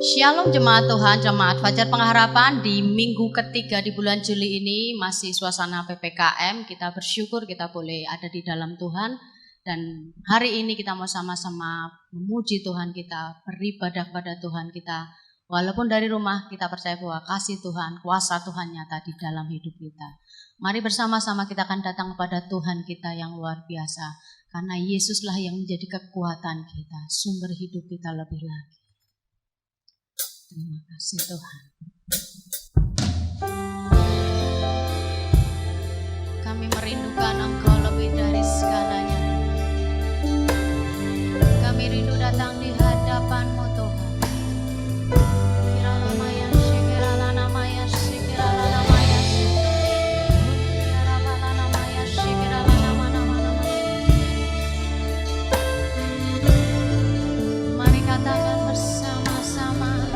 Shalom jemaat Tuhan, jemaat Fajar Pengharapan. Di minggu ketiga di bulan Juli ini masih suasana PPKM. Kita bersyukur kita boleh ada di dalam Tuhan. Dan hari ini kita mau sama-sama memuji Tuhan kita, beribadah kepada Tuhan kita. Walaupun dari rumah kita percaya bahwa kasih Tuhan, kuasa Tuhan nyata di dalam hidup kita. Mari bersama-sama kita akan datang kepada Tuhan kita yang luar biasa. Karena Yesuslah yang menjadi kekuatan kita, sumber hidup kita lebih lagi. Terima kasih Tuhan. Kami merindukan Engkau lebih dari segalanya. Kami rindu datang di hadapan-Mu Tuhan. Mari katakan bersama-sama.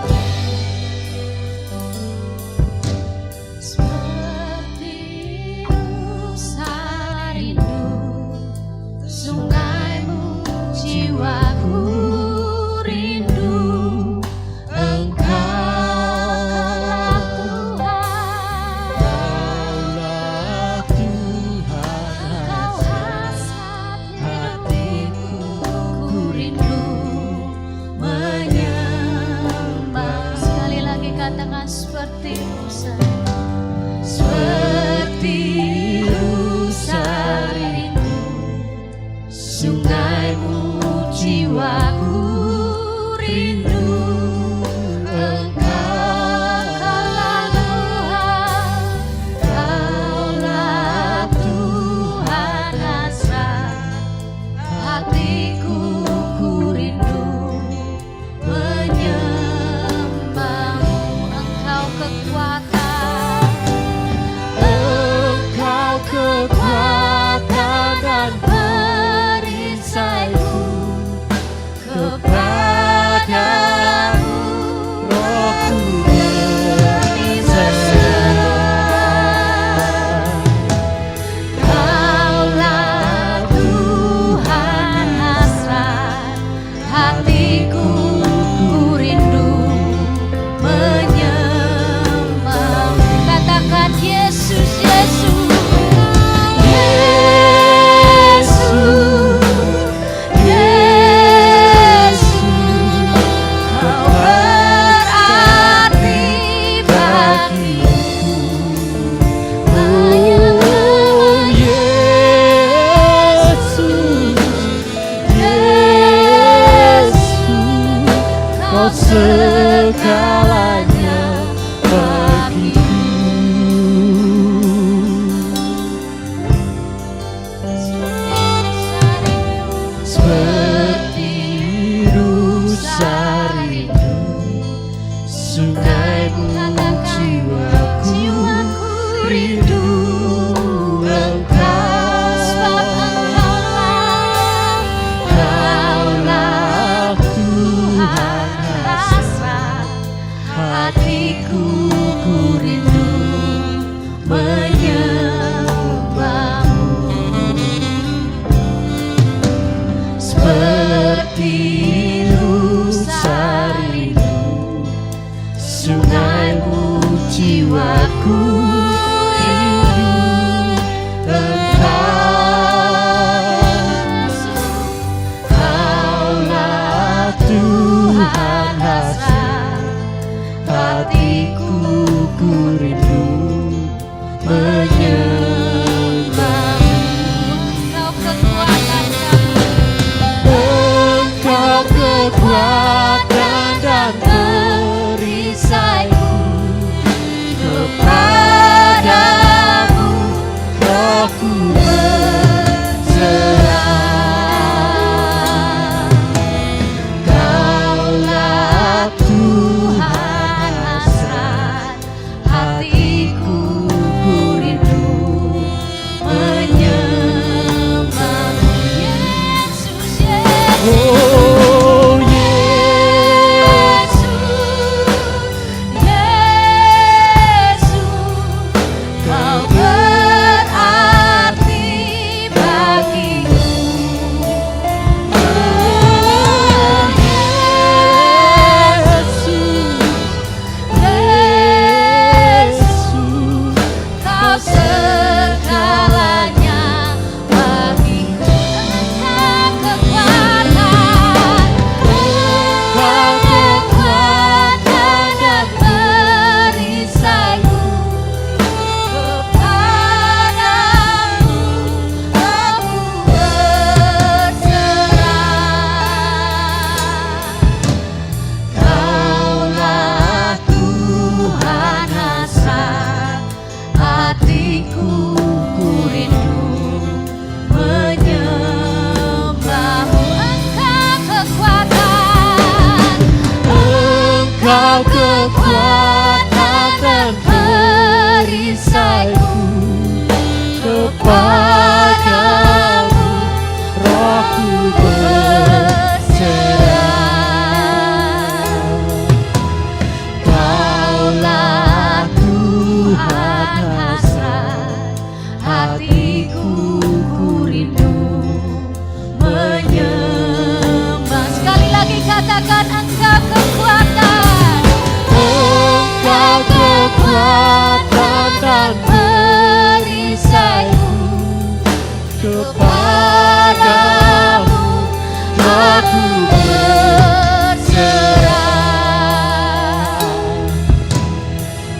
Aku berserah,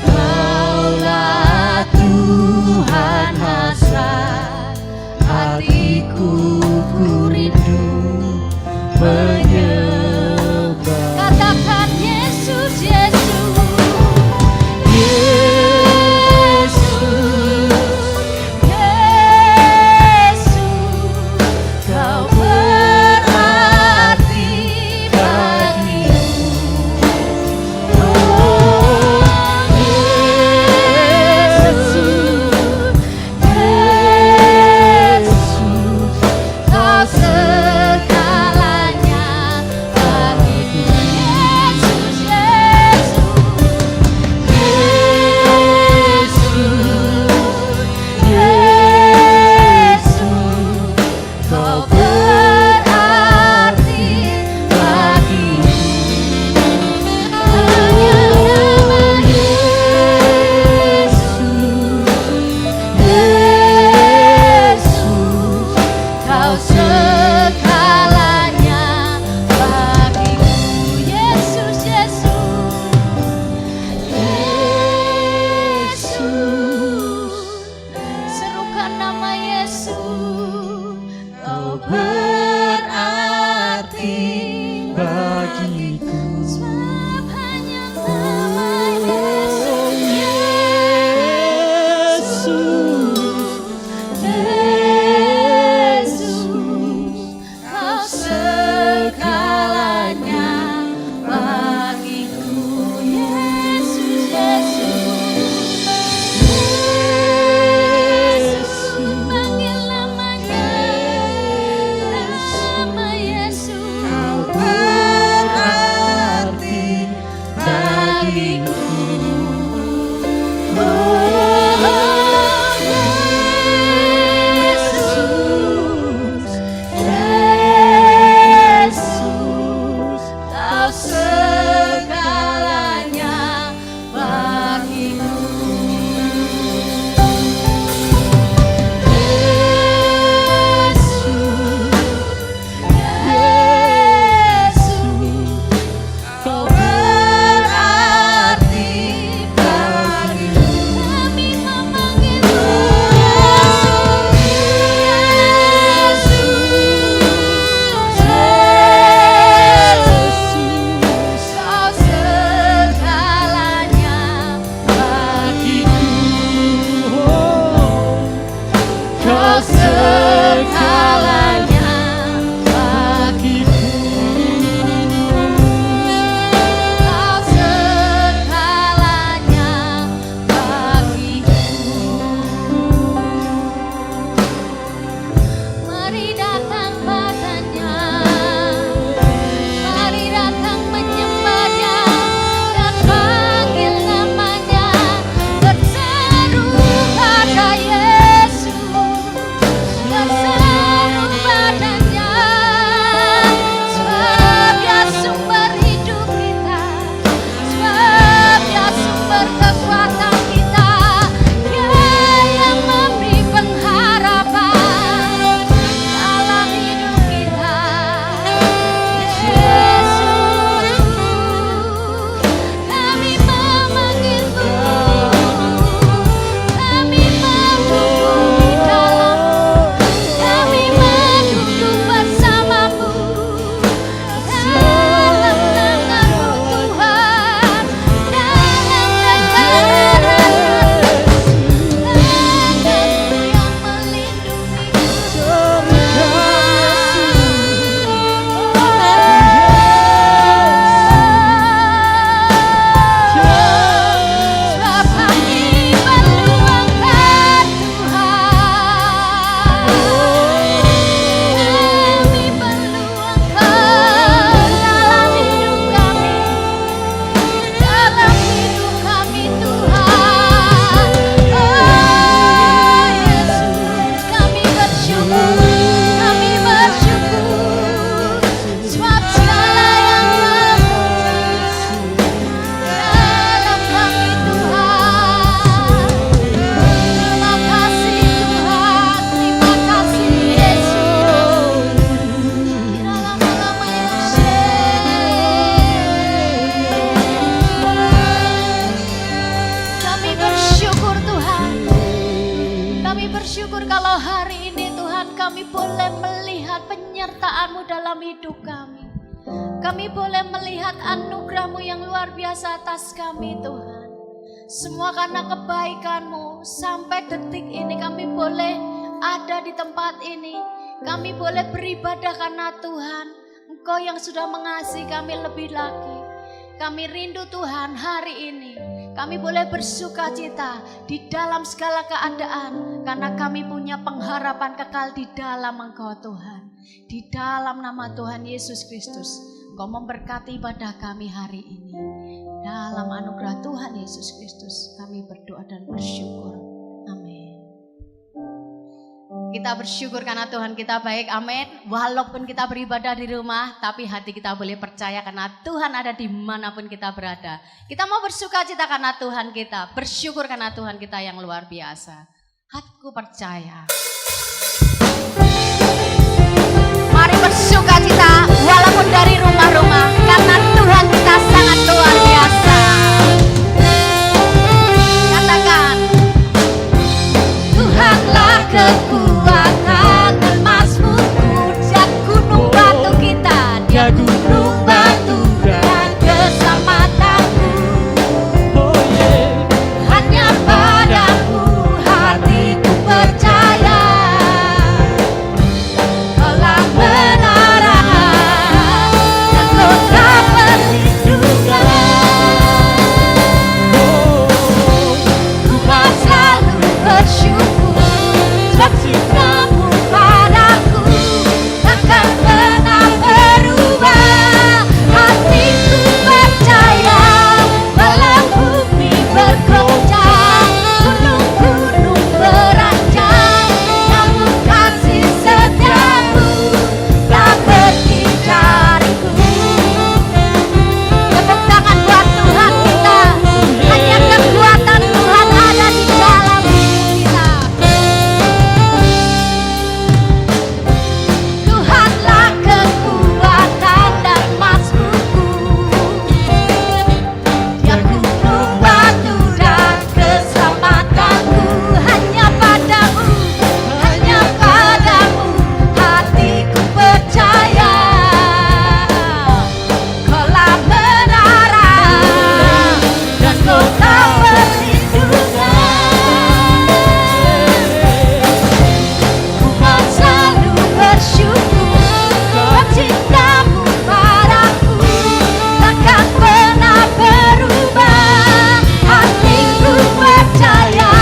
Kaulah Tuhan hasrat hatiku, ku rindu menyembah. Katakan Yesus, Yesus, Yesus, Kau berarti dalam hidup kami. Kami boleh melihat anugerah-Mu yang luar biasa atas kami Tuhan. Semua karena kebaikan-Mu. Sampai detik ini kami boleh ada di tempat ini. Kami boleh beribadah karena Tuhan, Engkau yang sudah mengasihi kami lebih lagi. Kami rindu Tuhan hari ini. Kami boleh bersuka cita di dalam segala keadaan. Karena kami punya pengharapan kekal di dalam Engkau Tuhan. Di dalam nama Tuhan Yesus Kristus, Engkau memberkati ibadah kami hari ini. Dalam anugerah Tuhan Yesus Kristus kami berdoa dan bersyukur. Amin. Kita bersyukur karena Tuhan kita baik. Amin. Walaupun kita beribadah di rumah, tapi hati kita boleh percaya karena Tuhan ada dimanapun kita berada. Kita mau bersuka cita karena Tuhan kita, bersyukur karena Tuhan kita yang luar biasa. Hatiku percaya. Mari bersuka cita walaupun dari rumah-rumah, karena Tuhan kita sangat luar biasa. Katakan, Tuhanlah kekuatan emasmu, dia gunung batu kita, dia gunung batu dan keselamatanku. Hanya padamu hatiku percaya. Kolam menara dan kota perlindungan. Ku mau selalu bersyukur sebab cintamu padaku takkan pernah berubah. Hatiku percaya walau bumi bergoncang, gunung-gunung beranjak, namun kasih setiamu tak pergi dariku. Tepuk tangan buat Tuhan kita. Hanya kekuatan Tuhan ada di dalam hidup kita. Tuhanlah kekuatan dan mazmurku, dia gunung batu dan keselamatanku. Hanya padamu hatiku percaya. Kolam menara dan kota perlindungan. Ku mau selalu bersyukur sebab cintamu padaku takkan pernah berubah. Hatiku percaya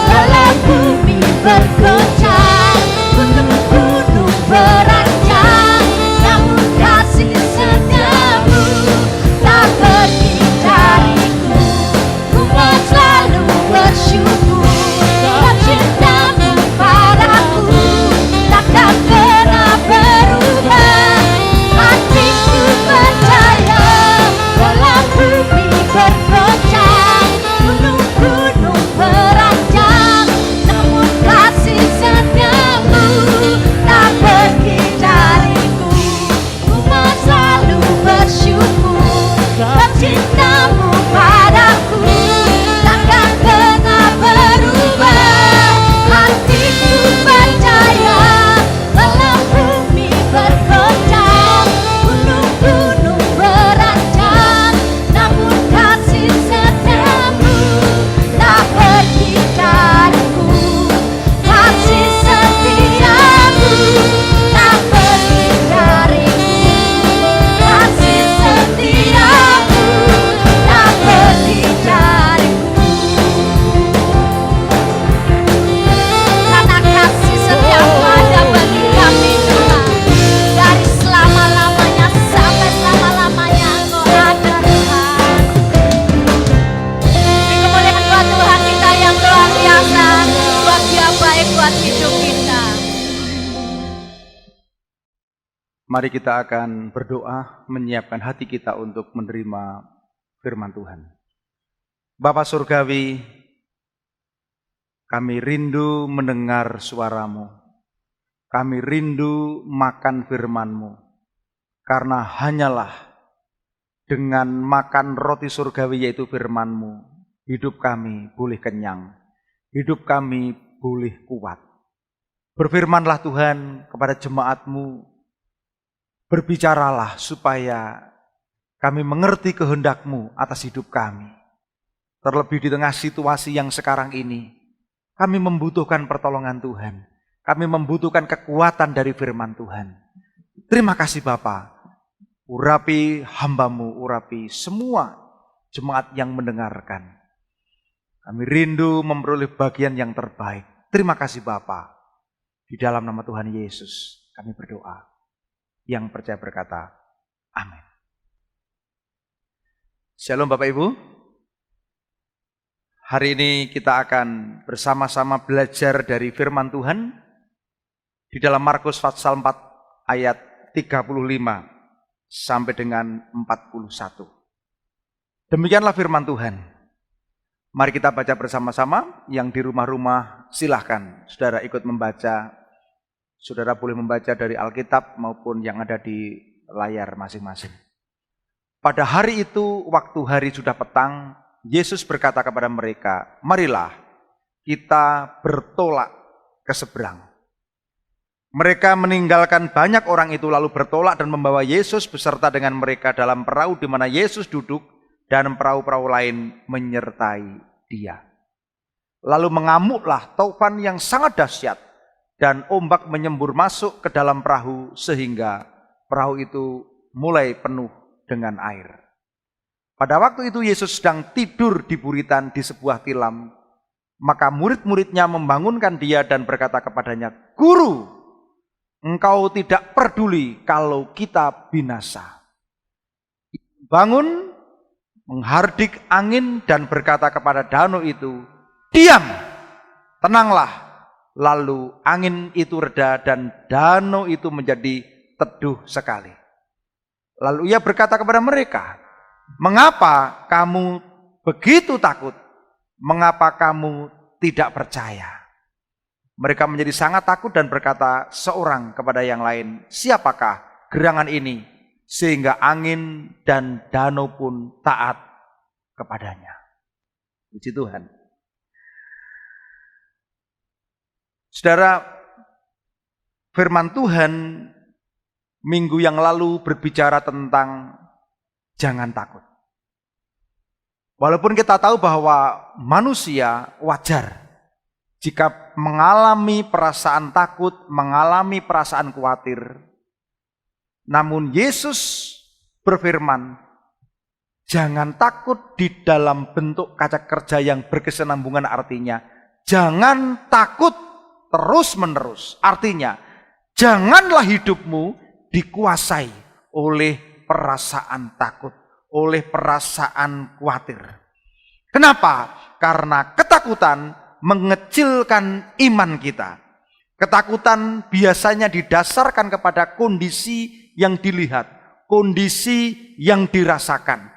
walau bumi bergoncang, gunung-gunung beranjak, namun kasih setiamu tak pergi dariku. Ku mau selalu bersyukur sebab cintamu padaku takkan pernah berubah. Hatiku percaya walau bumi bergoncang, gunung-gunung beranjak, namun kasih setiamu tak pergi dariku. Ku mau selalu bersyukur sebab cintamu padaku takkan pernah berubah. Hatiku percaya walau bumi bergoncang, gunung-gunung beranjak, namun kasih setiamu tak pergi dariku. Kasih setiamu tak pergi dariku. Kasih setiamu tak pergi dariku. Karena kasih setiamu ada bagi kami Tuhan. Dari selama-lamanya sampai selama-lamanya Engkau ada Tuhan. Ini kemuliaan buat Tuhan kita yang luar biasa. Buat Dia baik buat hidup kita. Mari kita akan berdoa menyiapkan hati kita untuk menerima firman Tuhan. Bapa Surgawi, kami rindu mendengar suara-Mu. Kami rindu makan firman-Mu. Karena hanyalah dengan makan roti surgawi yaitu firman-Mu, hidup kami boleh kenyang. Hidup kami boleh kuat. Berfirmanlah Tuhan kepada jemaat-Mu Berbicaralah supaya kami mengerti kehendak-Mu atas hidup kami. Terlebih di tengah situasi yang sekarang ini, kami membutuhkan pertolongan Tuhan. Kami membutuhkan kekuatan dari firman Tuhan. Terima kasih Bapa. Urapi hamba-Mu, urapi semua jemaat yang mendengarkan. Kami rindu memperoleh bagian yang terbaik. Terima kasih Bapa. Di dalam nama Tuhan Yesus kami berdoa. Yang percaya berkata, amin. Shalom Bapak Ibu. Hari ini kita akan bersama-sama belajar dari firman Tuhan di dalam Markus pasal 4 ayat 35 sampai dengan 41. Demikianlah firman Tuhan. Mari kita baca bersama-sama. Yang di rumah-rumah silahkan saudara ikut membaca. Saudara boleh membaca dari Alkitab maupun yang ada di layar masing-masing. Pada hari itu, waktu hari sudah petang, Yesus berkata kepada mereka, marilah kita bertolak ke seberang. Mereka meninggalkan banyak orang itu lalu bertolak dan membawa Yesus beserta dengan mereka dalam perahu di mana Yesus duduk dan perahu-perahu lain menyertai Dia. Lalu mengamuklah taufan yang sangat dahsyat dan ombak menyembur masuk ke dalam perahu sehingga perahu itu mulai penuh dengan air. Pada waktu itu Yesus sedang tidur di buritan di sebuah tilam. Maka murid-muridnya membangunkan Dia dan berkata kepadanya, Guru, Engkau tidak peduli kalau kita binasa. Bangun, menghardik angin dan berkata kepada danau itu, diam, tenanglah. Lalu angin itu reda dan danau itu menjadi teduh sekali. Lalu Ia berkata kepada mereka, mengapa kamu begitu takut? Mengapa kamu tidak percaya? Mereka menjadi sangat takut dan berkata seorang kepada yang lain, siapakah gerangan ini sehingga angin dan danau pun taat kepadanya? Puji Tuhan. Saudara, firman Tuhan minggu yang lalu berbicara tentang jangan takut. Walaupun kita tahu bahwa manusia wajar jika mengalami perasaan takut, mengalami perasaan khawatir. Namun Yesus berfirman, jangan takut di dalam bentuk kata kerja yang berkesinambungan, artinya jangan takut terus-menerus. Artinya, janganlah hidupmu dikuasai oleh perasaan takut, oleh perasaan khawatir. Kenapa? Karena ketakutan mengecilkan iman kita. Ketakutan biasanya didasarkan kepada kondisi yang dilihat, kondisi yang dirasakan.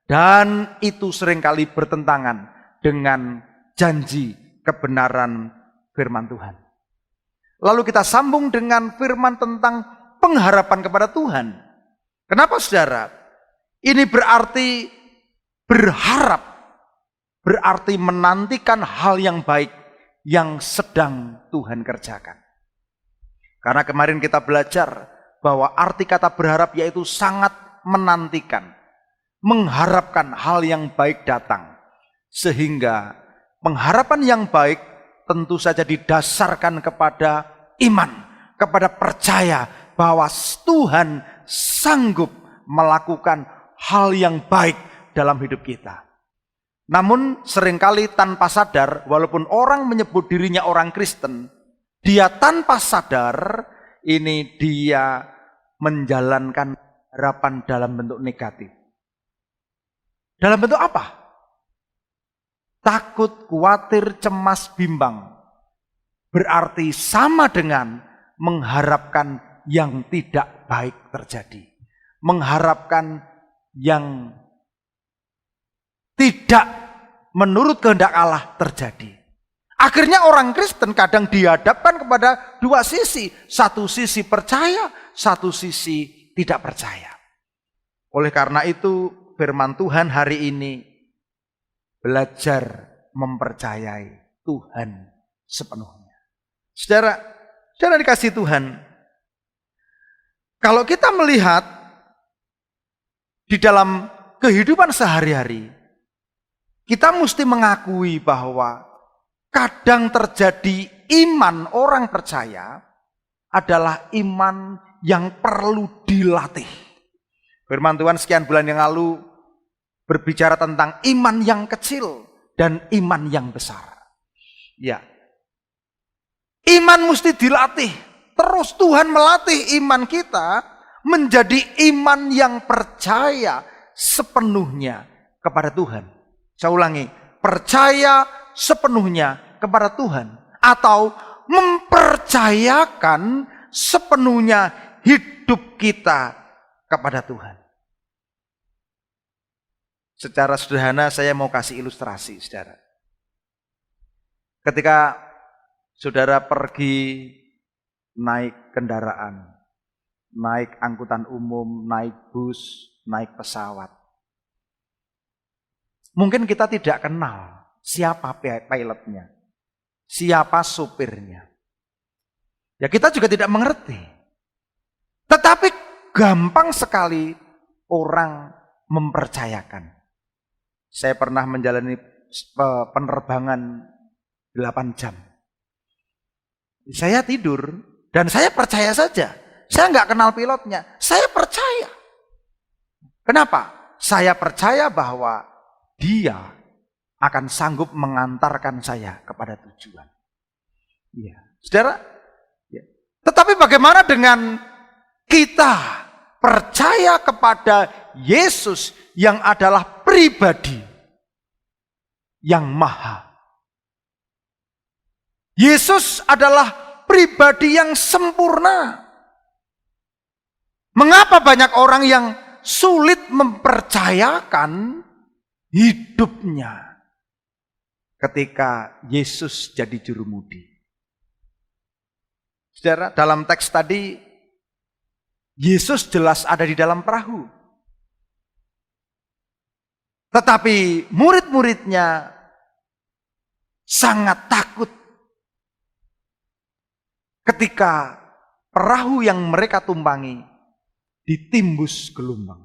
Dan itu seringkali bertentangan dengan janji kebenaran firman Tuhan. Lalu kita sambung dengan firman tentang pengharapan kepada Tuhan. Kenapa saudara? Ini berarti berharap, berarti menantikan hal yang baik yang sedang Tuhan kerjakan. Karena kemarin kita belajar bahwa arti kata berharap yaitu sangat menantikan, mengharapkan hal yang baik datang. Sehingga pengharapan yang baik tentu saja didasarkan kepada iman, kepada percaya bahwa Tuhan sanggup melakukan hal yang baik dalam hidup kita. Namun seringkali tanpa sadar, walaupun orang menyebut dirinya orang Kristen, dia tanpa sadar ini dia menjalankan harapan dalam bentuk negatif. Dalam bentuk apa? Takut, khawatir, cemas, bimbang. Berarti sama dengan mengharapkan yang tidak baik terjadi. Mengharapkan yang tidak menurut kehendak Allah terjadi. Akhirnya orang Kristen kadang dihadapkan kepada dua sisi. Satu sisi percaya, satu sisi tidak percaya. Oleh karena itu firman Tuhan hari ini, belajar mempercayai Tuhan sepenuhnya. Saudara dikasih Tuhan, Kalau kita melihat di dalam kehidupan sehari-hari, kita mesti mengakui bahwa kadang terjadi iman orang percaya adalah iman yang perlu dilatih. Firman Tuhan sekian bulan yang lalu berbicara tentang iman yang kecil dan iman yang besar. Ya, iman mesti dilatih. Terus Tuhan melatih iman kita menjadi iman yang percaya sepenuhnya kepada Tuhan. Saya ulangi, percaya sepenuhnya kepada Tuhan. Atau mempercayakan sepenuhnya hidup kita kepada Tuhan. Secara sederhana saya mau kasih ilustrasi, saudara. Ketika saudara pergi naik kendaraan, naik angkutan umum, naik bus, naik pesawat. Mungkin kita tidak kenal siapa pilotnya, siapa supirnya. Ya kita juga tidak mengerti. Tetapi gampang sekali orang mempercayakan. Saya pernah menjalani penerbangan 8 jam. Saya tidur. Dan saya percaya saja, saya nggak kenal pilotnya, saya percaya. Kenapa? Saya percaya bahwa dia akan sanggup mengantarkan saya kepada tujuan. Ya, saudara. Ya. Tetapi bagaimana dengan kita percaya kepada Yesus yang adalah pribadi yang maha? Yesus adalah pribadi yang sempurna. Mengapa banyak orang yang sulit mempercayakan hidupnya ketika Yesus jadi jurumudi? Saudara, dalam teks tadi Yesus jelas ada di dalam perahu. Tetapi murid-muridnya sangat takut ketika perahu yang mereka tumpangi ditimbus gelombang.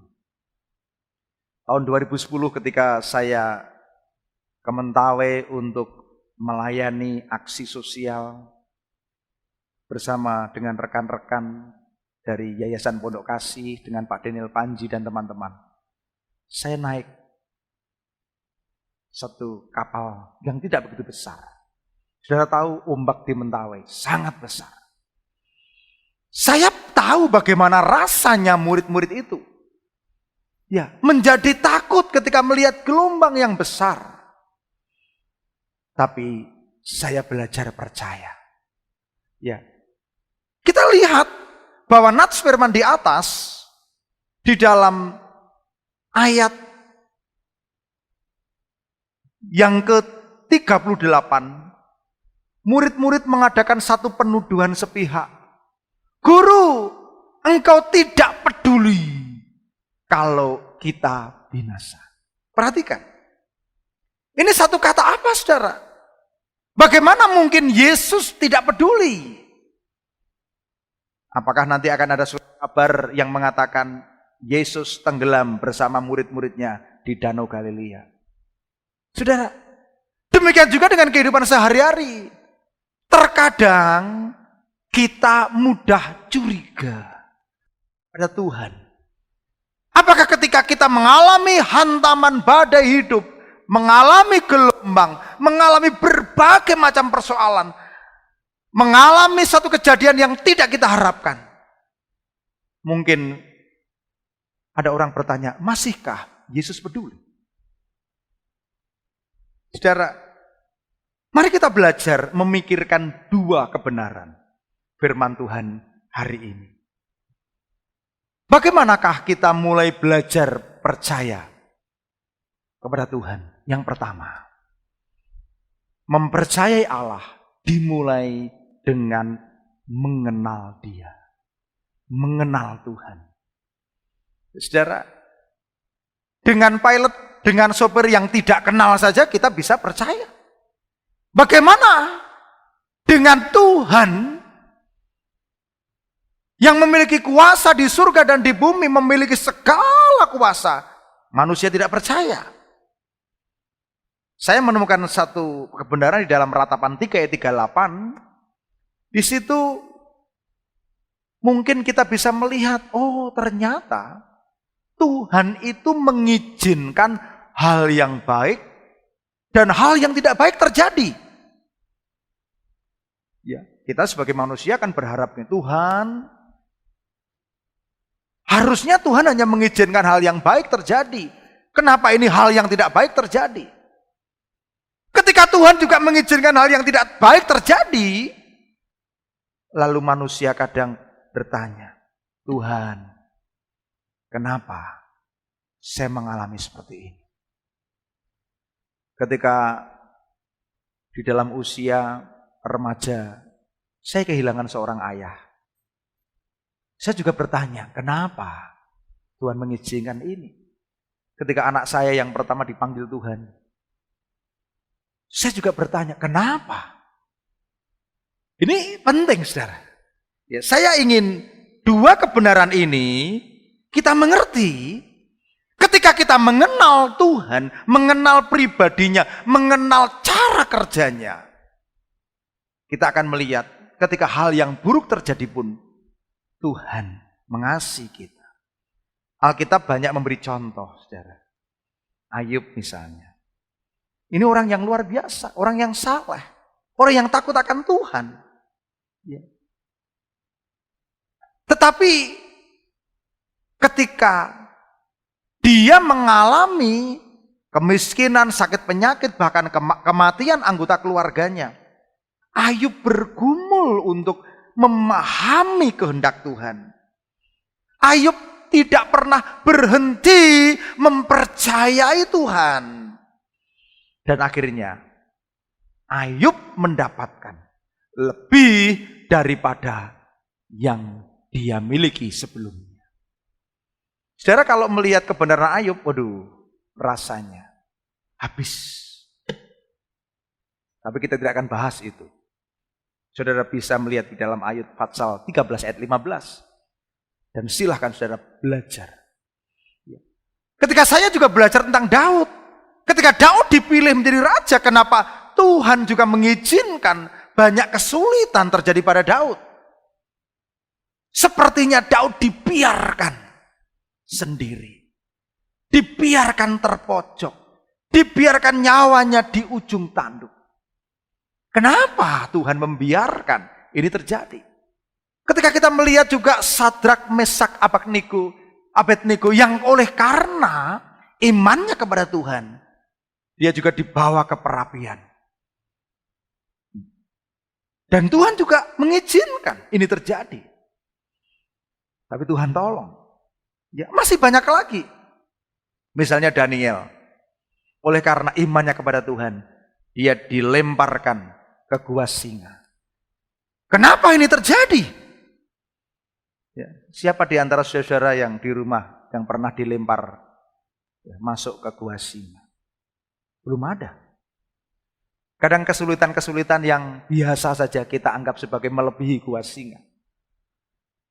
Tahun 2010 ketika saya ke Mentawai untuk melayani aksi sosial bersama dengan rekan-rekan dari Yayasan Pondok Kasih dengan Pak Daniel Panji dan teman-teman. Saya naik satu kapal yang tidak begitu besar. Saudara tahu ombak di Mentawai sangat besar. Saya tahu bagaimana rasanya murid-murid itu. Ya, menjadi takut ketika melihat gelombang yang besar. Tapi saya belajar percaya. Ya. Kita lihat bahwa nats firman di atas di dalam ayat yang ke-38 murid-murid mengadakan satu penuduhan sepihak. Guru, engkau tidak peduli kalau kita binasa. Perhatikan. Ini satu kata apa, saudara? Bagaimana mungkin Yesus tidak peduli? Apakah nanti akan ada surat kabar yang mengatakan Yesus tenggelam bersama murid-muridnya di Danau Galilea? Saudara, demikian juga dengan kehidupan sehari-hari. Terkadang kita mudah curiga pada Tuhan. Apakah ketika kita mengalami hantaman badai hidup, mengalami gelombang, mengalami berbagai macam persoalan, mengalami satu kejadian yang tidak kita harapkan, mungkin ada orang bertanya, masihkah Yesus peduli? Saudara, mari kita belajar memikirkan dua kebenaran firman Tuhan hari ini. Bagaimanakah kita mulai belajar percaya kepada Tuhan? Yang pertama, mempercayai Allah dimulai dengan mengenal Dia, mengenal Tuhan. Saudara, dengan pilot, dengan sopir yang tidak kenal saja kita bisa percaya. Bagaimana dengan Tuhan yang memiliki kuasa di surga dan di bumi, memiliki segala kuasa. Manusia tidak percaya. Saya menemukan satu kebenaran di dalam Ratapan 3 ayat 38. Di situ mungkin kita bisa melihat, oh ternyata Tuhan itu mengizinkan hal yang baik dan hal yang tidak baik terjadi. Ya, kita sebagai manusia kan berharapnya Tuhan, harusnya Tuhan hanya mengizinkan hal yang baik terjadi. Kenapa ini hal yang tidak baik terjadi? Ketika Tuhan juga mengizinkan hal yang tidak baik terjadi, lalu manusia kadang bertanya, Tuhan, kenapa saya mengalami seperti ini? Ketika di dalam usia remaja, saya kehilangan seorang ayah. Saya juga bertanya, kenapa Tuhan mengizinkan ini? Ketika anak saya yang pertama dipanggil Tuhan, saya juga bertanya, kenapa? Ini penting, saudara. Ya, saya ingin dua kebenaran ini kita mengerti. Ketika kita mengenal Tuhan, mengenal pribadinya, mengenal cara kerjanya, kita akan melihat ketika hal yang buruk terjadi pun, Tuhan mengasihi kita. Alkitab banyak memberi contoh, saudara. Ayub misalnya. Ini orang yang luar biasa, orang yang saleh, orang yang takut akan Tuhan. Ya. Tetapi ketika dia mengalami kemiskinan, sakit penyakit, bahkan kematian anggota keluarganya, Ayub bergumul untuk memahami kehendak Tuhan. Ayub tidak pernah berhenti mempercayai Tuhan. Dan akhirnya Ayub mendapatkan lebih daripada yang dia miliki sebelumnya. Saudara, kalau melihat kebenaran Ayub, waduh, rasanya habis. Tapi kita tidak akan bahas itu. Saudara bisa melihat di dalam ayat Fatsal 13 ayat 15. Dan silahkan saudara belajar. Ketika saya juga belajar tentang Daud. Ketika Daud dipilih menjadi raja, kenapa Tuhan juga mengizinkan banyak kesulitan terjadi pada Daud? Sepertinya Daud dibiarkan sendiri. Dibiarkan terpojok. Dibiarkan nyawanya di ujung tanduk. Kenapa Tuhan membiarkan ini terjadi? Ketika kita melihat juga Sadrak, Mesak, Abednego yang oleh karena imannya kepada Tuhan, dia juga dibawa ke perapian. Dan Tuhan juga mengizinkan ini terjadi. Tapi Tuhan tolong. Ya, masih banyak lagi. Misalnya Daniel. Oleh karena imannya kepada Tuhan, dia dilemparkan ke gua singa. Kenapa ini terjadi? Ya, siapa di antara saudara yang di rumah yang pernah dilempar masuk ke gua singa? Belum ada. Kadang kesulitan-kesulitan yang biasa saja kita anggap sebagai melebihi gua singa.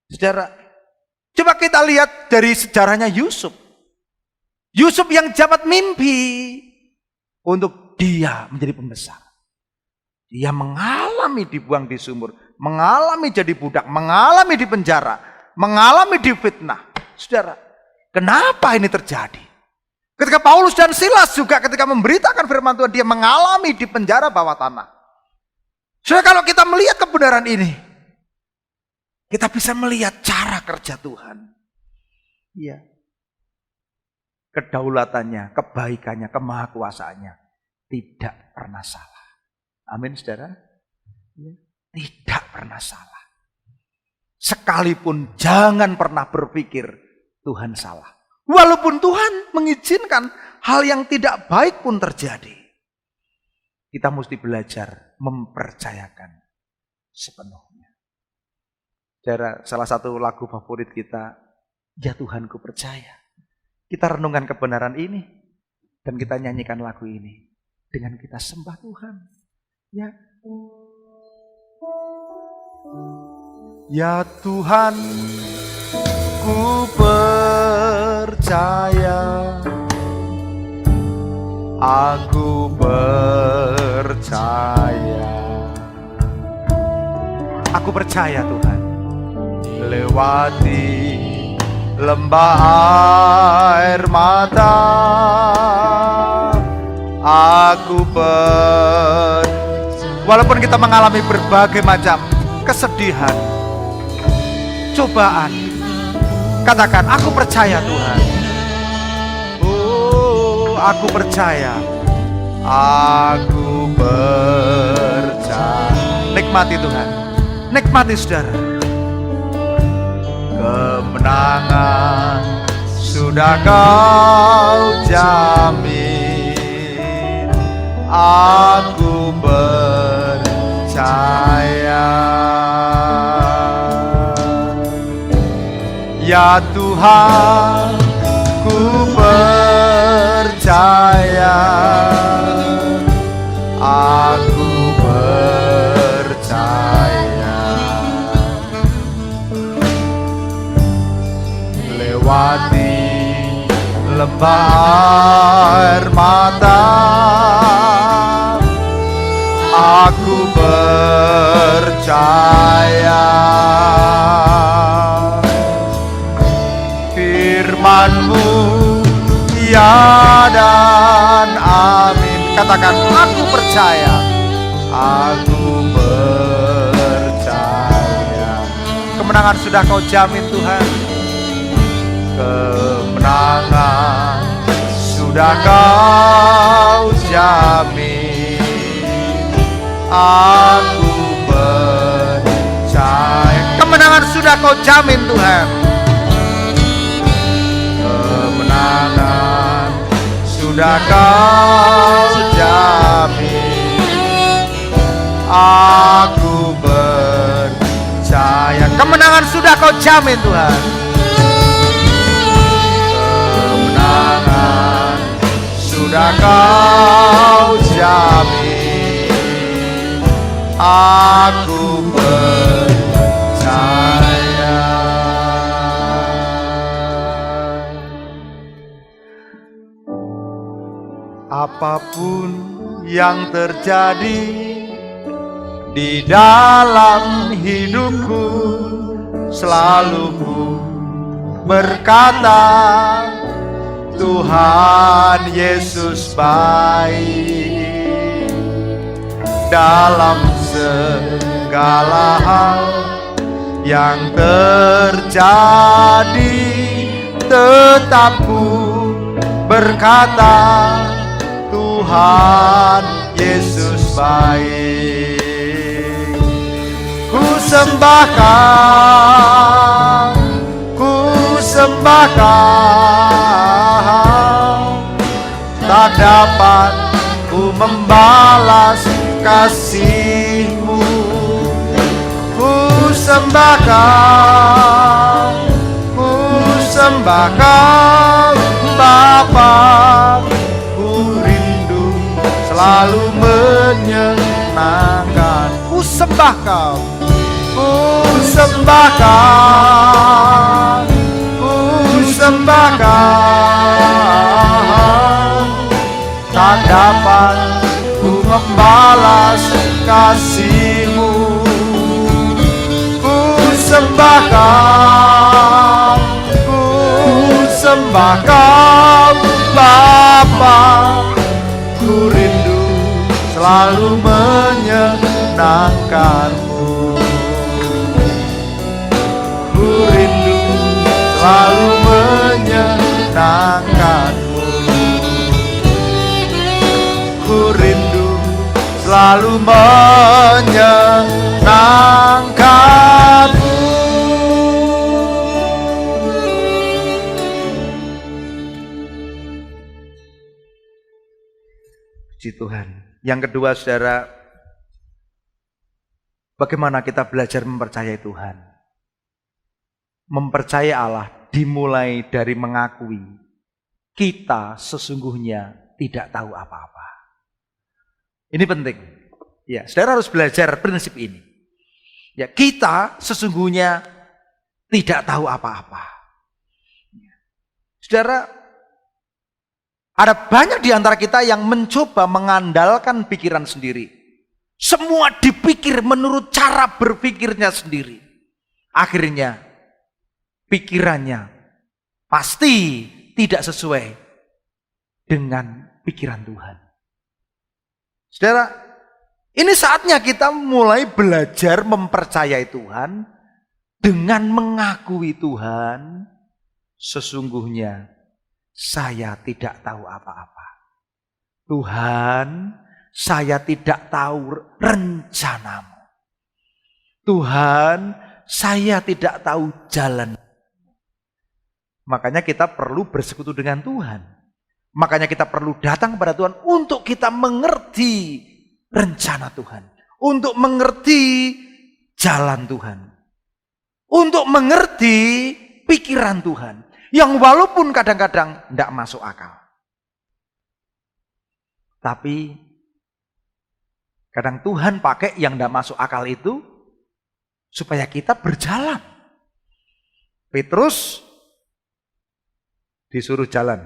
Saudara, coba kita lihat dari sejarahnya Yusuf. Yusuf yang dapat mimpi untuk dia menjadi pembesar. Dia mengalami dibuang di sumur, mengalami jadi budak, mengalami di penjara, mengalami difitnah. Saudara, kenapa ini terjadi? Ketika Paulus dan Silas juga ketika memberitakan firman Tuhan, dia mengalami di penjara bawah tanah. Saudara, kalau kita melihat kebenaran ini, kita bisa melihat cara kerja Tuhan. Iya. Kedaulatannya, kebaikannya, kemahakuasaannya tidak pernah salah. Amin, saudara. Tidak pernah salah. Sekalipun jangan pernah berpikir Tuhan salah. Walaupun Tuhan mengizinkan hal yang tidak baik pun terjadi. Kita mesti belajar mempercayakan sepenuhnya. Saudara, salah satu lagu favorit kita, Ya Tuhanku Percaya. Kita renungkan kebenaran ini dan kita nyanyikan lagu ini dengan kita sembah Tuhan. Ya. Ya Tuhan, ku percaya, aku percaya, aku percaya Tuhan. Lewati lembah air mata, aku walaupun kita mengalami berbagai macam kesedihan, cobaan, katakan aku percaya Tuhan. Oh, aku percaya, aku percaya. Nikmati Tuhan, nikmati saudara. Kemenangan sudah kau jamin, aku percaya. Ya Tuhan, ku percaya, aku percaya. Lewati lembah air mata, aku percaya. Firman-Mu ya dan amin. Katakan aku percaya, aku percaya. Kemenangan sudah kau jamin Tuhan. Kemenangan sudah kau jamin, aku percaya. Kemenangan sudah kau jamin Tuhan. Kemenangan sudah kau jamin, aku percaya. Kemenangan sudah kau jamin Tuhan. Kemenangan sudah kau jamin, aku percaya. Apapun yang terjadi di dalam hidupku, selalu ku berkata, Tuhan Yesus baik. Dalam segala hal yang terjadi, tetap ku berkata, Tuhan Yesus baik. Ku sembahkan, ku sembahkan, tak dapat ku membalas kasih-Mu. Ku sembahkan, ku sembahkan Bapa. Ku rindu selalu menyenangkan. Ku sembahkan, ku sembahkan, ku sembahkan, tak dapat ku membalas kasih-Mu. Ku sembahkan, ku sembahkan Bapa. Ku rindu selalu menyenangkan-Mu. Ku rindu selalu menyenangkan-Mu. Ku rindu selalu menyenangkan-Mu. Puji Tuhan. Yang kedua saudara, bagaimana kita belajar mempercayai Tuhan? Mempercayai Allah dimulai dari mengakui kita sesungguhnya tidak tahu apa-apa. Ini penting. Ya, saudara harus belajar prinsip ini. Ya, kita sesungguhnya tidak tahu apa-apa. Saudara, ada banyak di antara kita yang mencoba mengandalkan pikiran sendiri. Semua dipikir menurut cara berpikirnya sendiri. Akhirnya, pikirannya pasti tidak sesuai dengan pikiran Tuhan. Saudara, ini saatnya kita mulai belajar mempercayai Tuhan dengan mengakui Tuhan, sesungguhnya saya tidak tahu apa-apa. Tuhan, saya tidak tahu rencanamu. Tuhan, saya tidak tahu jalan. Makanya kita perlu bersekutu dengan Tuhan. Makanya kita perlu datang kepada Tuhan untuk kita mengerti rencana Tuhan. Untuk mengerti jalan Tuhan. Untuk mengerti pikiran Tuhan. Yang walaupun kadang-kadang tidak masuk akal. Tapi kadang Tuhan pakai yang tidak masuk akal itu supaya kita berjalan. Petrus disuruh jalan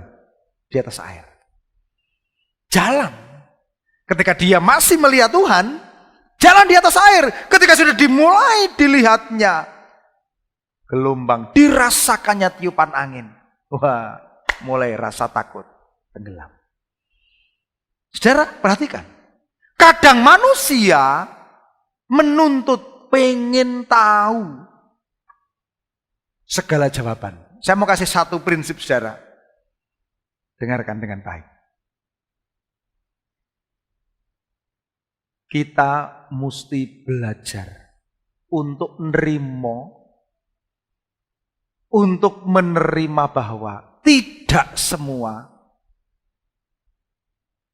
di atas air. Jalan. Ketika dia masih melihat Tuhan, jalan di atas air. Ketika sudah dimulai dilihatnya gelombang, dirasakannya tiupan angin. Wah, mulai rasa takut, tenggelam. Saudara, perhatikan. Kadang manusia menuntut, pengen tahu segala jawaban. Saya mau kasih satu prinsip, saudara. Dengarkan dengan baik. Kita mesti belajar untuk menerima bahwa tidak semua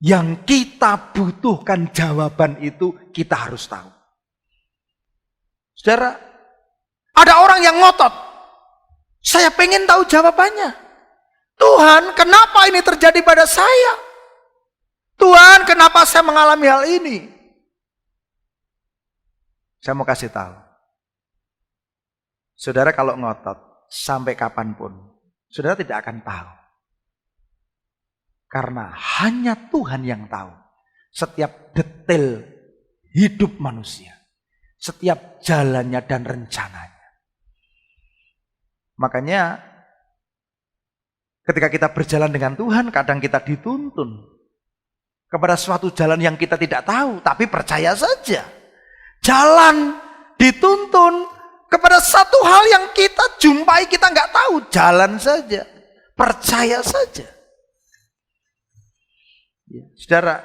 yang kita butuhkan jawaban itu kita harus tahu. Saudara, ada orang yang ngotot. Saya pengen tahu jawabannya. Tuhan, kenapa ini terjadi pada saya? Tuhan, kenapa saya mengalami hal ini? Saya mau kasih tahu. Saudara kalau ngotot, sampai kapanpun, saudara tidak akan tahu. Karena hanya Tuhan yang tahu setiap detail hidup manusia. Setiap jalannya dan rencananya. Makanya ketika kita berjalan dengan Tuhan, kadang kita dituntun kepada suatu jalan yang kita tidak tahu, tapi percaya saja. Jalan dituntun kepada satu hal yang kita jumpai, kita nggak tahu, jalan saja, percaya saja. Ya, saudara,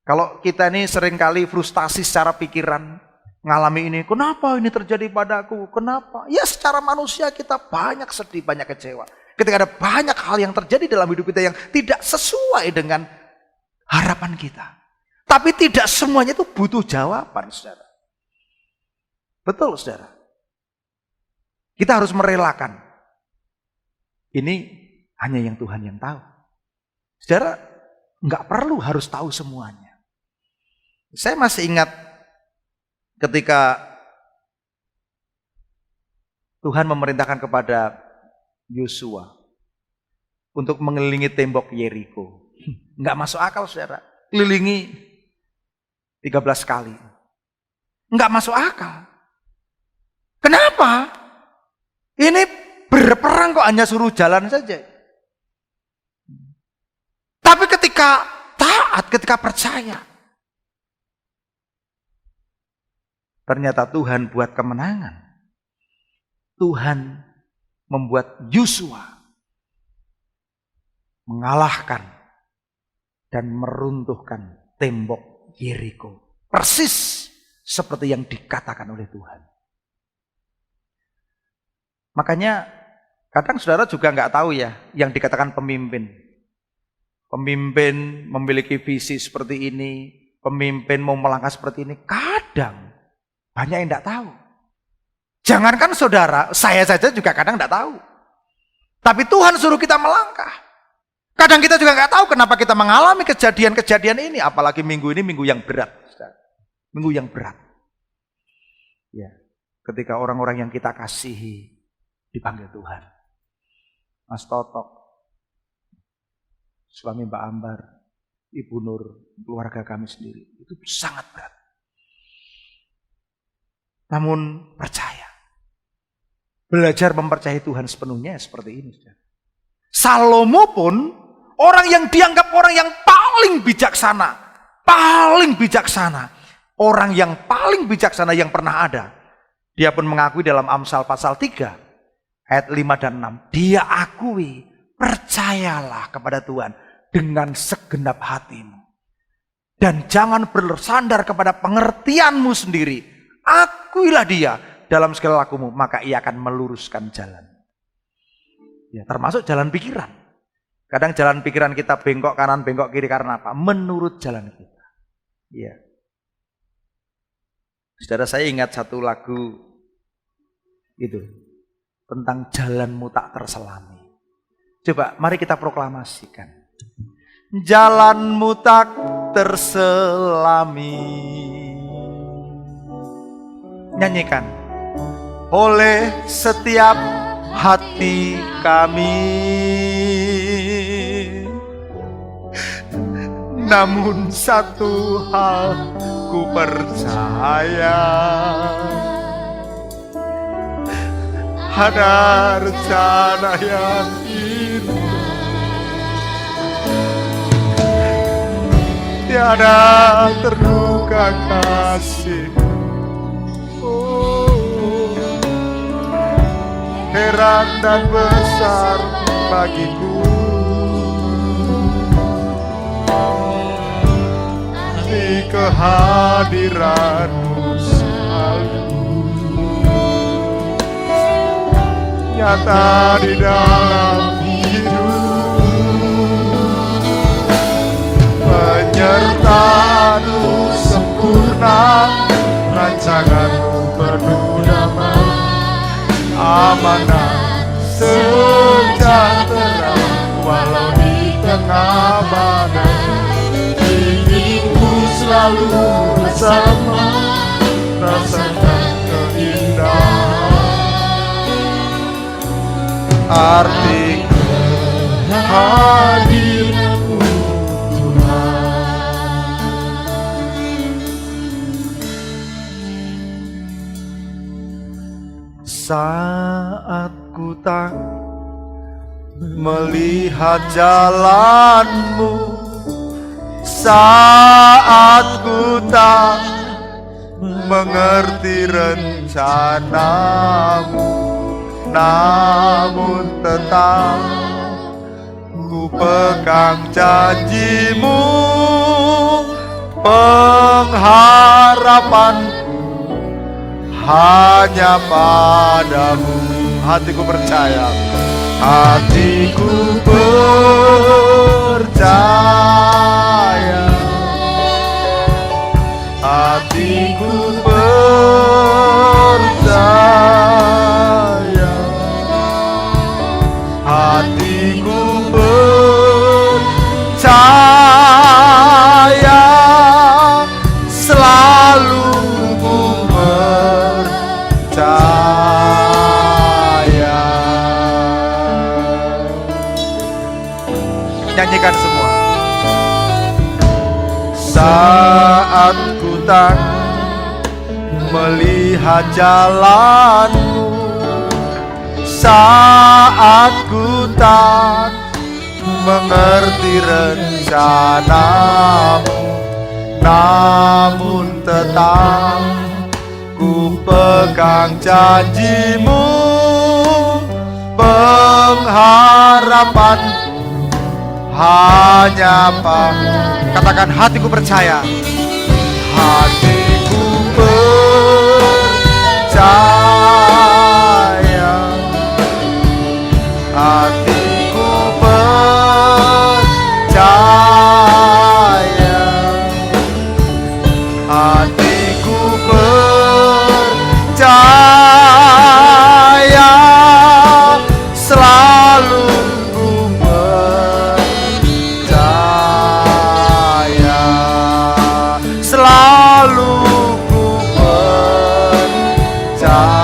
kalau kita ini seringkali frustasi secara pikiran, ngalami ini, kenapa ini terjadi padaku, kenapa? Ya secara manusia kita banyak sedih, banyak kecewa. Ketika ada banyak hal yang terjadi dalam hidup kita yang tidak sesuai dengan harapan kita. Tapi tidak semuanya itu butuh jawaban, saudara. Betul, saudara. Kita harus merelakan. Ini hanya yang Tuhan yang tahu. Saudara, nggak perlu harus tahu semuanya. Saya masih ingat ketika Tuhan memerintahkan kepada Yosua untuk mengelilingi tembok Yeriko. Nggak masuk akal, saudara. Kelilingi 13 kali. Nggak masuk akal. Kenapa? Ini berperang kok hanya suruh jalan saja. Tapi ketika taat, ketika percaya, ternyata Tuhan buat kemenangan. Tuhan membuat Yosua mengalahkan dan meruntuhkan tembok Yeriko. Persis seperti yang dikatakan oleh Tuhan. Makanya kadang saudara juga nggak tahu ya yang dikatakan pemimpin. Pemimpin memiliki visi seperti ini, pemimpin mau melangkah seperti ini. Kadang banyak yang nggak tahu. Jangankan saudara, saya saja juga kadang nggak tahu. Tapi Tuhan suruh kita melangkah. Kadang kita juga nggak tahu kenapa kita mengalami kejadian-kejadian ini. Apalagi minggu ini minggu yang berat. Minggu yang berat. Ya. ketika orang-orang yang kita kasihi dipanggil Tuhan. Mas Totok, suami Mbak Ambar, Ibu Nur, keluarga kami sendiri, itu sangat berat. Namun percaya, belajar mempercayai Tuhan sepenuhnya seperti ini. Salomo pun orang yang dianggap orang yang paling bijaksana, orang yang paling bijaksana yang pernah ada. Dia pun mengakui dalam Amsal pasal 3 ayat 5 dan 6. Dia akui, percayalah kepada Tuhan dengan segenap hatimu. Dan jangan bersandar kepada pengertianmu sendiri. Akuilah dia dalam segala lakumu, maka ia akan meluruskan jalan. Ya, termasuk jalan pikiran. Kadang jalan pikiran kita bengkok kanan, bengkok kiri karena apa? Menurut jalan kita. Ya. Saudara, saya ingat satu lagu itu tentang jalanmu tak terselami. Coba mari kita proklamasikan. Jalanmu tak terselami. Nyanyikan. Oleh setiap hati kami. Namun satu hal ku percaya, ada rencana yang indah, tiada terduga kasih. Oh, heran dan besar bagiku di kehadiranmu selalu nyata di dalam hidup. Penyertaanmu sempurna, rancanganmu penuh damai, amanah sejahtera walau di tengah badai. Selalu bersama, rasakan keindahan arti kehadiranmu Tuhan. Saat ku tak melihat jalanmu, saat ku tak mengerti rencanamu, namun tetap ku pegang janjimu. Pengharapanku hanya padamu. Hatiku percaya, hatiku percaya, hatiku percaya, hatiku percaya, selalu ku percaya. Nyanyikan semua. Saat ku tak melihat jalanmu, saat ku tak mengerti rencanamu, namun tetap ku pegang janjimu. Pengharapanku hanya katakan, hatiku percaya, hatiku percaya, hatiku percaya, hatiku percaya, selalu selalu ku percaya.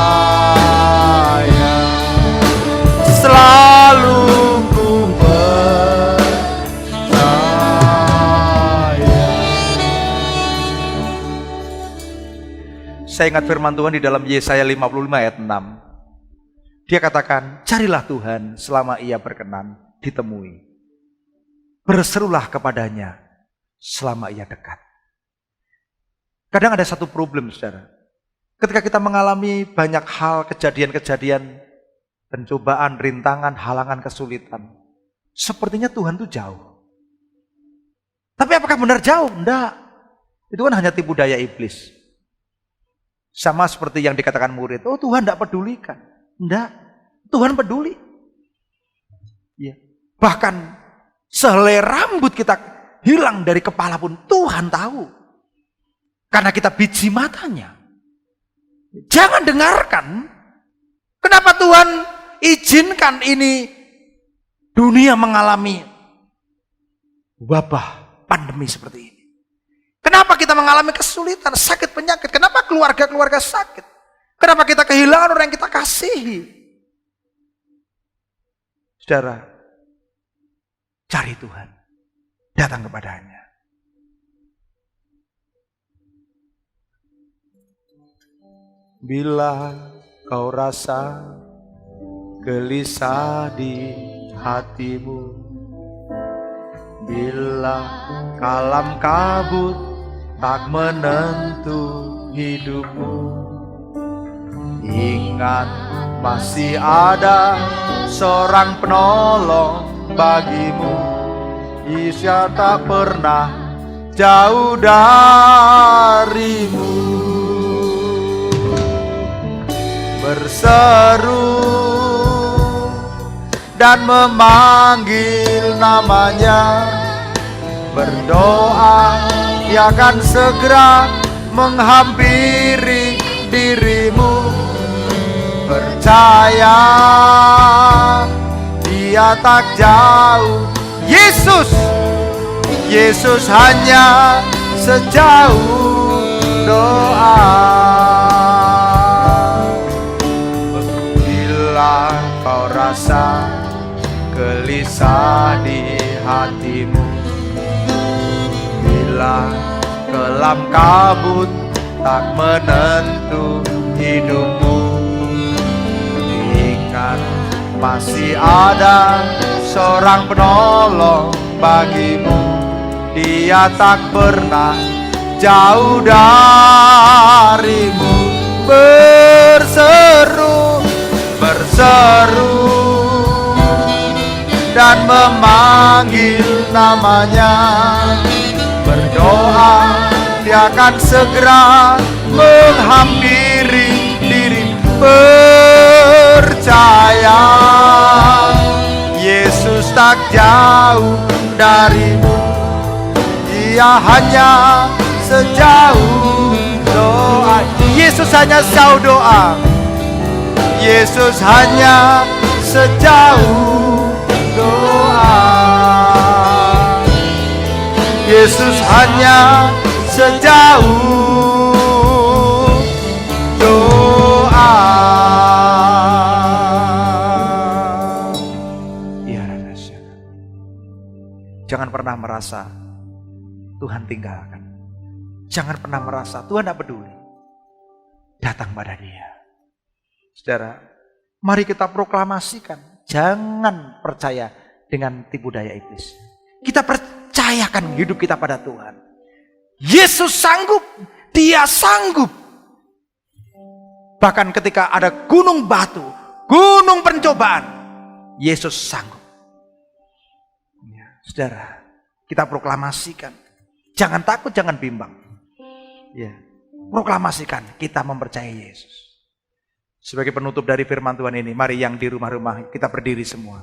Saya ingat firman Tuhan di dalam Yesaya 55 ayat 6. Dia katakan, carilah Tuhan selama ia berkenan ditemui. Berserulah kepadanya selama ia dekat. Kadang ada satu problem, saudara. Ketika kita mengalami banyak hal, kejadian-kejadian, pencobaan, rintangan, halangan, kesulitan, sepertinya Tuhan itu jauh. Tapi apakah benar jauh? Enggak. Itu kan hanya tipu daya iblis. Sama seperti yang dikatakan murid, oh Tuhan tidak pedulikan. Enggak, Tuhan peduli. Ya. Bahkan sehelai rambut kita hilang dari kepala pun Tuhan tahu. Karena kita biji matanya. Jangan dengarkan. Kenapa Tuhan izinkan ini dunia mengalami wabah pandemi seperti ini? Kenapa kita mengalami kesulitan, sakit, penyakit? Kenapa keluarga-keluarga sakit? Kenapa kita kehilangan orang yang kita kasihi? Saudara, cari Tuhan. Datang kepadanya. Bila kau rasa gelisah di hatimu, bila kalam kabut tak menentu hidupmu, ingat masih ada seorang penolong bagimu. Ia tak pernah jauh darimu. Berseru dan memanggil namanya, berdoa Dia akan segera menghampiri dirimu. Percaya Dia tak jauh. Yesus hanya sejauh doa. Bila kau rasa gelisah di hatimu, bila kelam kabut tak menentu hidupmu, ingat masih ada seorang penolong bagimu. Dia tak pernah jauh darimu. Berseru dan memanggil namanya, berdoa Dia akan segera menghampiri diri. Percaya Yesus tak jauh darimu. Dia hanya sejauh doa. Yesus hanya sejauh doa. Yesus hanya sejauh doa. Yesus hanya sejauh doa. Ya, jangan pernah merasa Tuhan tinggalkan. Jangan pernah merasa Tuhan tidak peduli. Datang pada Dia. Saudara, mari kita proklamasikan. Jangan percaya dengan tipu daya iblis. Kita percayakan hidup kita pada Tuhan. Yesus sanggup. Dia sanggup. Bahkan ketika ada gunung batu, gunung pencobaan, Yesus sanggup. Ya, saudara, kita proklamasikan. Jangan takut, jangan bimbang. Ya, proklamasikan kita mempercayai Yesus. Sebagai penutup dari firman Tuhan ini, mari yang di rumah-rumah kita berdiri semua.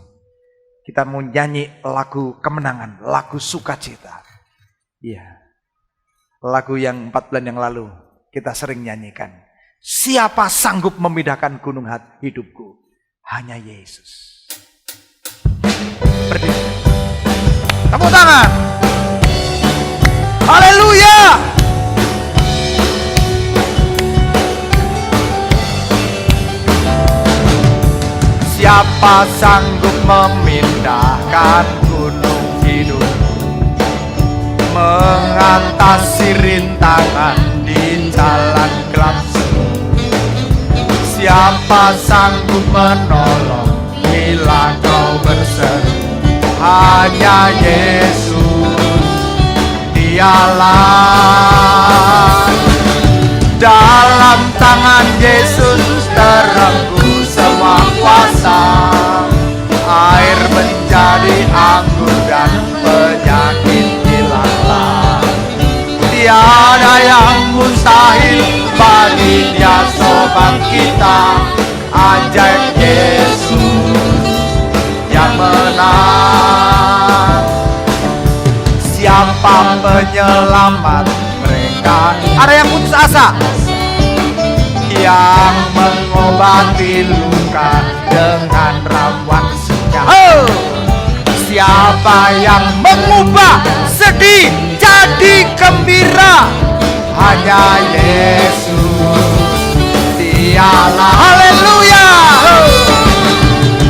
Kita mau nyanyi lagu kemenangan, lagu sukacita. Iya. Lagu yang 4 bulan yang lalu kita sering nyanyikan. Siapa sanggup memindahkan gunung hidupku? Hanya Yesus. Berdiri. Tepuk tangan. Haleluya. Siapa sanggup memindahkan gunung hidupku, mengantasi rintangan di jalan gelap. Siapa sanggup menolong bila kau berseru? Hanya Yesus, Dialah. Dalam tangan Yesus terenggut semua kuasa. Air menjadi anggur dan penyakit hilanglah. Tiada yang mustahil bagi Dia sobat kita. Ajaib Yesus yang menang. Siapa penyelamat mereka? Ada yang putus asa? Yang mengobati luka dengan ramuan senyap. Siapa yang mengubah sedih jadi gembira? Hanya Yesus, Dialah. Haleluya.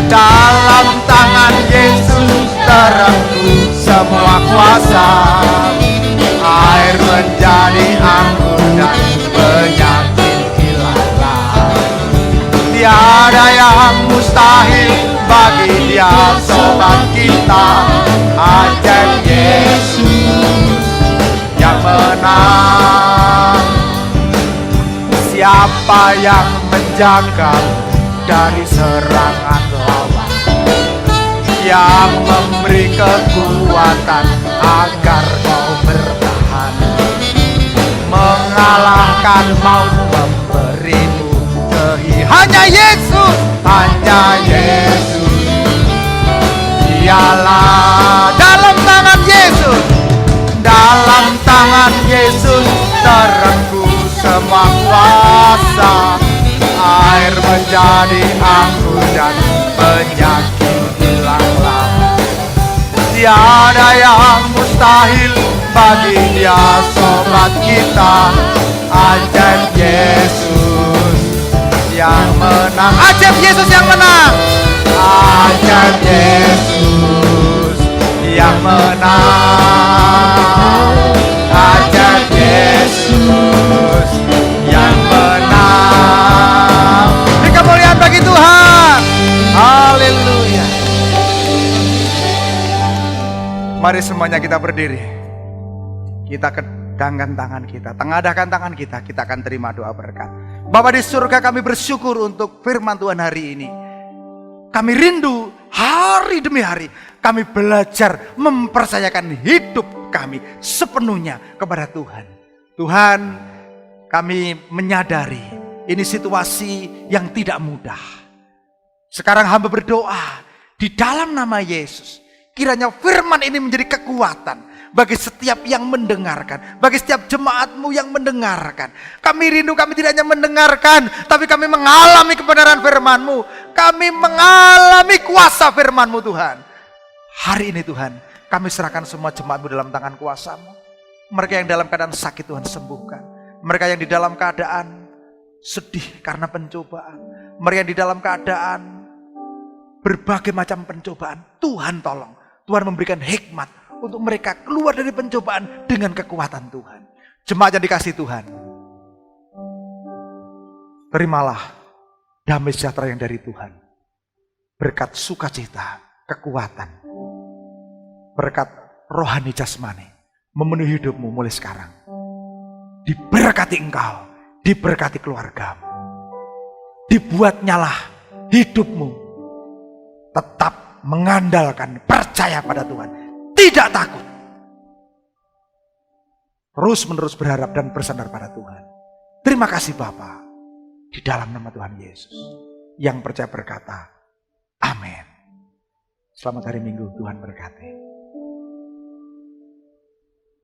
Dalam tangan Yesus terenggut semua kuasa. Air menjadi anggur dan penyakit hilanglah. Tiada yang mustahil bagi Dia sobat kita. Ajaib Yesus yang menang. Siapa yang menjaga dari serangan lawan, yang memberi kekuatan agar kau bertahan, mengalahkan maut, memberimu kehidupan. Hanya Yesus, hanya Yesus, Dialah. Dalam tangan Yesus, dalam tangan Yesus terenggut semua kuasa. Air menjadi anggur dan penyakit hilanglah. Tiada yang mustahil bagi Dia sobat kita. Ajaib Yesus yang menang. Ajaib Yesus yang menang. Ajaib Yesus yang menang. Ajaib Yesus yang menang. Beri kemuliaan bagi Tuhan. Haleluya. Mari semuanya kita berdiri. Kita kedangkan tangan kita, tengadahkan tangan kita, kita akan terima doa berkat. Bapa di surga, kami bersyukur untuk firman Tuhan hari ini. Kami rindu hari demi hari kami belajar mempercayakan hidup kami sepenuhnya kepada Tuhan. Tuhan, kami menyadari ini situasi yang tidak mudah. Sekarang hamba berdoa di dalam nama Yesus, kiranya firman ini menjadi kekuatan bagi setiap yang mendengarkan, bagi setiap jemaatmu yang mendengarkan. Kami rindu kami tidak hanya mendengarkan, tapi kami mengalami kebenaran firman-Mu. Kami mengalami kuasa firman-Mu Tuhan. Hari ini Tuhan, kami serahkan semua jemaat-Mu dalam tangan kuasa-Mu. Mereka yang dalam keadaan sakit Tuhan sembuhkan. Mereka yang di dalam keadaan sedih karena pencobaan. Mereka yang di dalam keadaan berbagai macam pencobaan. Tuhan tolong. Tuhan memberikan hikmat untuk mereka keluar dari pencobaan dengan kekuatan Tuhan. Jemaat yang dikasihi Tuhan, terimalah damai sejahtera yang dari Tuhan. Berkat sukacita, kekuatan, berkat rohani jasmani memenuhi hidupmu mulai sekarang. Diberkati engkau, diberkati keluargamu. Dibuatnyalah hidupmu tetap mengandalkan, percaya pada Tuhan. Tidak takut. Terus menerus berharap dan bersandar pada Tuhan. Terima kasih Bapa. Di dalam nama Tuhan Yesus. Yang percaya berkata, amin. Selamat hari Minggu, Tuhan berkati.